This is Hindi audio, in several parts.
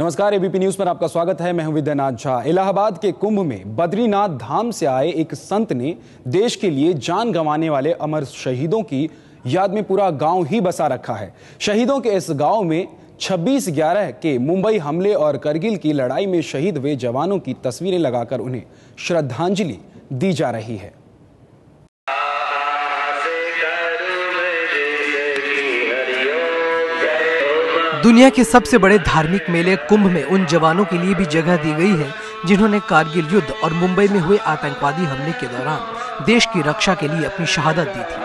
नमस्कार, एबीपी न्यूज पर आपका स्वागत है। मैं हूं विद्यानाथ झा। इलाहाबाद के कुंभ में बद्रीनाथ धाम से आए एक संत ने देश के लिए जान गंवाने वाले अमर शहीदों की याद में पूरा गांव ही बसा रखा है। शहीदों के इस गांव में 26/11 के मुंबई हमले और करगिल की लड़ाई में शहीद हुए जवानों की तस्वीरें लगाकर उन्हें श्रद्धांजलि दी जा रही है। दुनिया के सबसे बड़े धार्मिक मेले कुंभ में उन जवानों के लिए भी जगह दी गई है जिन्होंने कारगिल युद्ध और मुंबई में हुए आतंकवादी हमले के दौरान देश की रक्षा के लिए अपनी शहादत दी थी।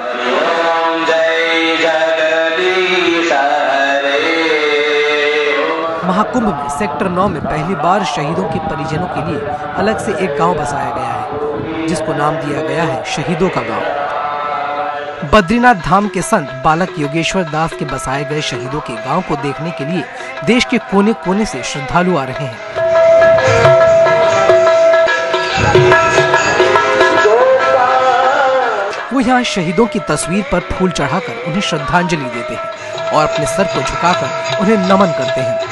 महाकुंभ में सेक्टर 9 में पहली बार शहीदों के परिजनों के लिए अलग से एक गांव बसाया गया है, जिसको नाम दिया गया है शहीदों का गांव। बद्रीनाथ धाम के संत बालक योगेश्वर दास के बसाए गए शहीदों के गांव को देखने के लिए देश के कोने कोने से श्रद्धालु आ रहे हैं। वो यहाँ शहीदों की तस्वीर पर फूल चढ़ाकर उन्हें श्रद्धांजलि देते हैं और अपने सर को झुकाकर उन्हें नमन करते हैं।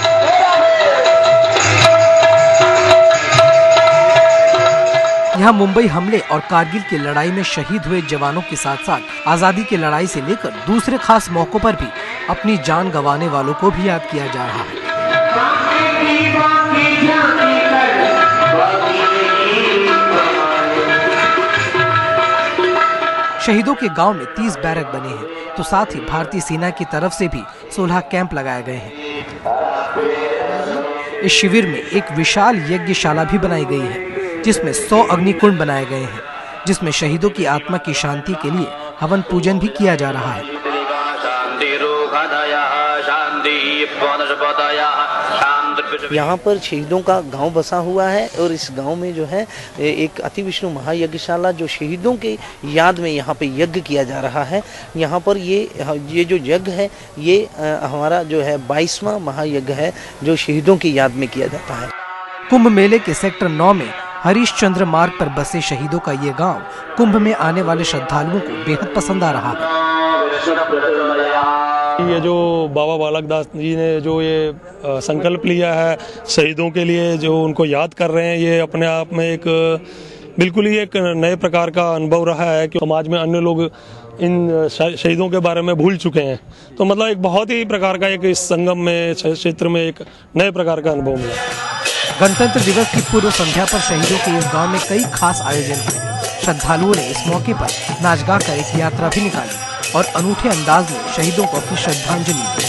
यहाँ मुंबई हमले और कारगिल की लड़ाई में शहीद हुए जवानों के साथ साथ आजादी की लड़ाई से लेकर दूसरे खास मौकों पर भी अपनी जान गंवाने वालों को भी याद किया जा रहा है। शहीदों के गांव में 30 बैरक बने हैं, तो साथ ही भारतीय सेना की तरफ से भी 16 कैंप लगाए गए हैं। इस शिविर में एक विशाल यज्ञशाला भी बनाई गई है, जिसमें 100 अग्निकुंड बनाए गए हैं, जिसमें शहीदों की आत्मा की शांति के लिए हवन पूजन भी किया जा रहा है। यहाँ पर शहीदों का गांव बसा हुआ है और इस गांव में जो है एक अति विष्णु महायज्ञशाला जो शहीदों के याद में यहाँ पे यज्ञ किया जा रहा है। यहाँ पर ये जो यज्ञ है ये हमारा जो है 22वां महायज्ञ है जो शहीदों की याद में किया जाता है। कुंभ मेले के सेक्टर 9 में हरिश्चंद्र मार्ग पर बसे शहीदों का ये गांव कुंभ में आने वाले श्रद्धालुओं को बेहद पसंद आ रहा है। ये जो बाबा बालक दास जी ने जो ये संकल्प लिया है शहीदों के लिए, जो उनको याद कर रहे हैं, ये अपने आप में एक बिल्कुल ही एक नए प्रकार का अनुभव रहा है कि समाज में अन्य लोग इन शहीदों के बारे में भूल चुके हैं। तो मतलब एक बहुत ही प्रकार का एक इस संगम में क्षेत्र में एक नए प्रकार का अनुभव मिला। गणतंत्र दिवस की पूर्व संध्या पर शहीदों के इस गांव में कई खास आयोजन हुए। श्रद्धालुओं ने इस मौके पर नाच गा कर एक यात्रा भी निकाली और अनूठे अंदाज में शहीदों को अपनी श्रद्धांजलि दी।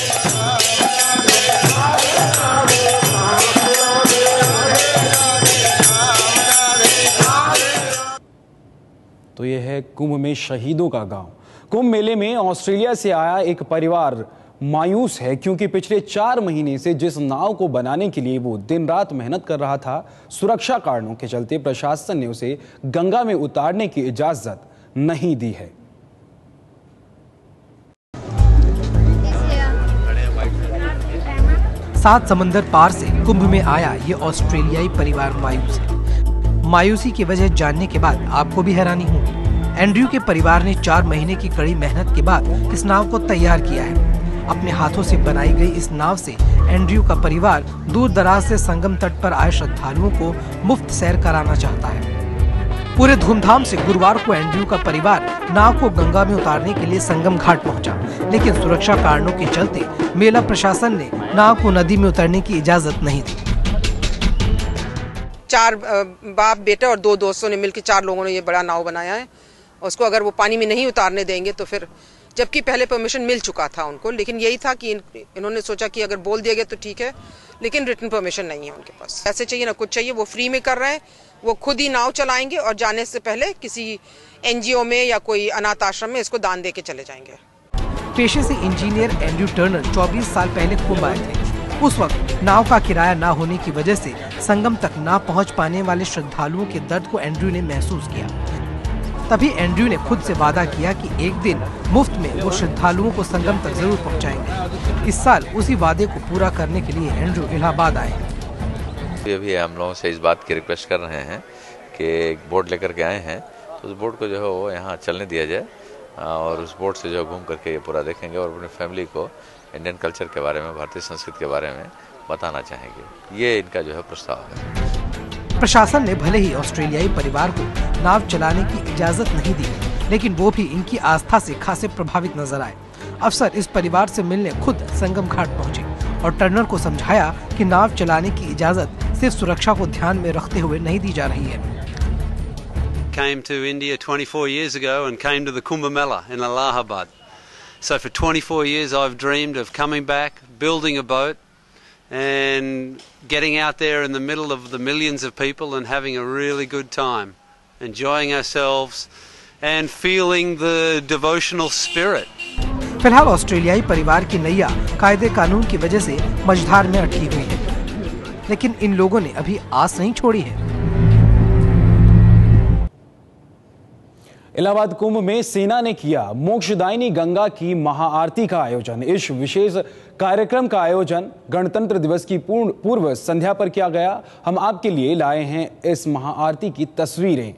तो यह है कुंभ में शहीदों का गांव। कुंभ मेले में ऑस्ट्रेलिया से आया एक परिवार मायूस है, क्योंकि पिछले 4 महीने से जिस नाव को बनाने के लिए वो दिन रात मेहनत कर रहा था, सुरक्षा कारणों के चलते प्रशासन ने उसे गंगा में उतारने की इजाजत नहीं दी है। सात समंदर पार से कुंभ में आया ये ऑस्ट्रेलियाई परिवार मायूस है। मायूसी की वजह जानने के बाद आपको भी हैरानी होगी। एंड्रयू के परिवार ने 4 महीने की कड़ी मेहनत के बाद इस नाव को तैयार किया है। अपने हाथों से बनाई गई इस नाव से एंड्रयू का परिवार दूर दराज से संगम तट पर आए श्रद्धालुओं को मुफ्त सैर कराना चाहता है। पूरे धूमधाम से गुरुवार को एंड्रयू का परिवार नाव को गंगा में उतारने के लिए संगम घाट पहुंचा, लेकिन सुरक्षा कारणों के चलते मेला प्रशासन ने नाव को नदी में उतरने की इजाजत नहीं दी। 4 बाप बेटे और 2 दोस्तों ने मिलकर 4 लोगों ने ये बड़ा नाव बनाया है। उसको अगर वो पानी में नहीं उतारने देंगे तो फिर, जबकि पहले परमिशन मिल चुका था उनको, लेकिन यही था कि इन्होंने सोचा कि अगर बोल दिया गया तो ठीक है, लेकिन रिटन परमिशन नहीं है उनके पास। ऐसे चाहिए ना कुछ चाहिए, वो फ्री में कर रहे हैं। वो खुद ही नाव चलाएंगे और जाने से पहले किसी एनजीओ में या कोई अनाथ आश्रम में इसको दान दे के चले जाएंगे। पेशे से इंजीनियर एंड्रयू टर्नर 24 साल पहले कुंभ आए थे। उस वक्त नाव का किराया ना होने की वजह से संगम तक ना पहुंच पाने वाले श्रद्धालुओं के दर्द को एंड्रयू ने महसूस किया। तभी एंड्रयू ने खुद से वादा किया कि एक दिन मुफ्त में वो श्रद्धालुओं को संगम तक जरूर पहुंचाएंगे। इस साल उसी वादे को पूरा करने के लिए एंड्रयू इलाहाबाद आए। अभी हम लोगों से इस बात की रिक्वेस्ट कर रहे हैं कि एक बोट लेकर के आए हैं, तो उस बोट को जो है वो यहाँ चलने दिया जाए और उस बोट से जो घूम करके ये पूरा देखेंगे और अपनी फैमिली को इंडियन कल्चर के बारे में, भारतीय संस्कृति के बारे में बताना चाहेंगे। ये इनका जो है प्रस्ताव है। प्रशासन ने भले ही ऑस्ट्रेलियाई परिवार को नाव चलाने की इजाजत नहीं दी, लेकिन वो भी इनकी आस्था से खासे प्रभावित नजर आए। अफसर इस परिवार से मिलने खुद संगम घाट पहुंचे और टर्नर को समझाया कि नाव चलाने की इजाजत सिर्फ सुरक्षा को ध्यान में रखते हुए नहीं दी जा रही है। Came to India 24 years ago and came to the Kumbh Mela in Allahabad. So for 24 years I've dreamed of coming back, building a boat and getting out there in the middle of the millions of people and having a really good time, enjoying ourselves and feeling the devotional spirit. फिलहाल ऑस्ट्रेलियाई परिवार की नैया कायदे कानून की वजह से मझधार में अटकी हुई है, लेकिन इन लोगों ने अभी आस नहीं छोड़ी है। इलाहाबाद कुंभ में सेना ने किया मोक्षदायिनी गंगा की महाआरती का आयोजन। इस विशेष कार्यक्रम का आयोजन गणतंत्र दिवस की पूर्व संध्या पर किया गया। हम आपके लिए लाए हैं इस महाआरती की तस्वीरें।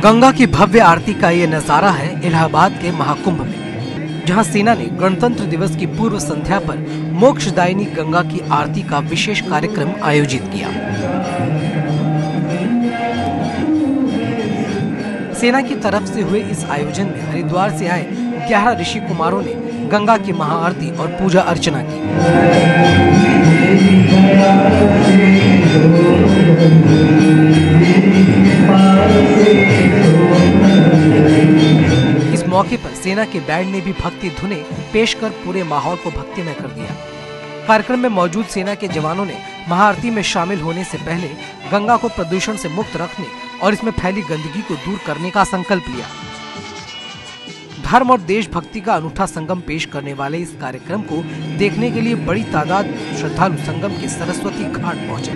गंगा की भव्य आरती का ये नजारा है इलाहाबाद के महाकुंभ में, जहां सेना ने गणतंत्र दिवस की पूर्व संध्या पर मोक्षदायिनी गंगा की आरती का विशेष कार्यक्रम आयोजित किया। सेना की तरफ से हुए इस आयोजन में हरिद्वार से आए 11 ऋषि कुमारों ने गंगा की महाआरती और पूजा अर्चना की। इस मौके पर सेना के बैंड ने भी भक्ति धुनें पेश कर पूरे माहौल को भक्तिमय कर दिया। कार्यक्रम में मौजूद सेना के जवानों ने महाआरती में शामिल होने से पहले गंगा को प्रदूषण से मुक्त रखने और इसमें फैली गंदगी को दूर करने का संकल्प लिया। धर्म और देशभक्ति का अनूठा संगम पेश करने वाले इस कार्यक्रम को देखने के लिए बड़ी तादाद में श्रद्धालु संगम के सरस्वती घाट पहुंचे।